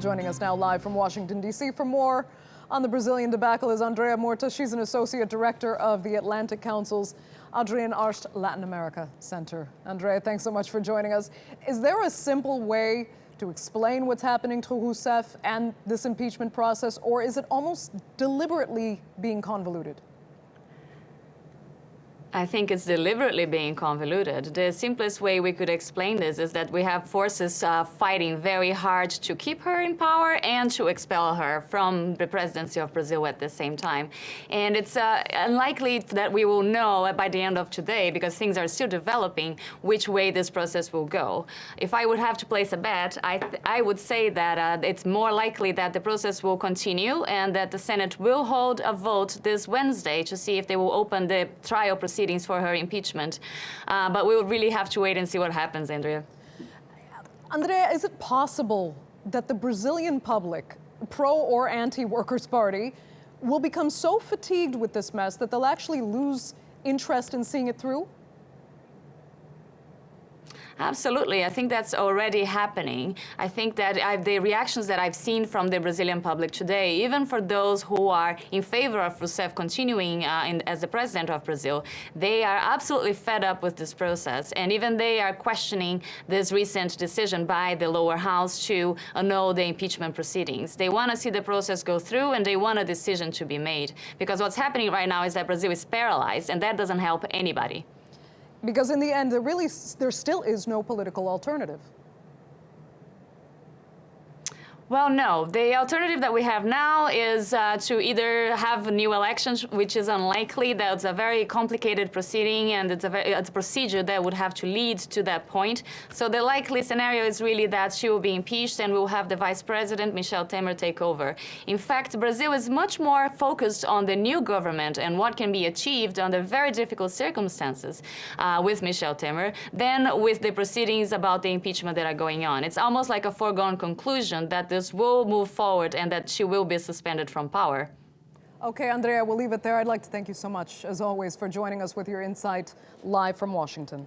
Joining us now live from Washington, D.C. for more on the Brazilian debacle is Andrea Murta. She's an associate director of the Atlantic Council's Adrian Arsht Latin America Center. Andrea, thanks so much for joining us. Is there a simple way to explain what's happening to Rousseff and this impeachment process, or is it almost deliberately being convoluted? I think it's deliberately being convoluted. The simplest way we could explain this is that we have forces fighting very hard to keep her in power and to expel her from the presidency of Brazil at the same time. And it's unlikely that we will know by the end of today, because things are still developing, which way this process will go. If I would have to place a bet, I would say that it's more likely that the process will continue and that the Senate will hold a vote this Wednesday to see if they will open the trial proceedings for her impeachment. But we will really have to wait and see what happens, Andrea. Andrea, is it possible that the Brazilian public, pro or anti-Workers' Party, will become so fatigued with this mess that they'll actually lose interest in seeing it through? Absolutely. I think that's already happening. I think that the reactions that I've seen from the Brazilian public today, even for those who are in favor of Rousseff continuing as the president of Brazil, they are absolutely fed up with this process. And even they are questioning this recent decision by the lower house to annul the impeachment proceedings. They want to see the process go through, and they want a decision to be made. Because what's happening right now is that Brazil is paralyzed, and that doesn't help anybody. Because in the end, there still is no political alternative. Well, no. The alternative that we have now is to either have new elections, which is unlikely. That's a very complicated proceeding, and it's a procedure that would have to lead to that point. So the likely scenario is really that she will be impeached, and we'll have the vice president, Michel Temer, take over. In fact, Brazil is much more focused on the new government and what can be achieved under very difficult circumstances with Michel Temer than with the proceedings about the impeachment that are going on. It's almost like a foregone conclusion that this will move forward and that she will be suspended from power. Okay, Andrea, we'll leave it there. I'd like to thank you so much, as always, for joining us with your insight live from Washington.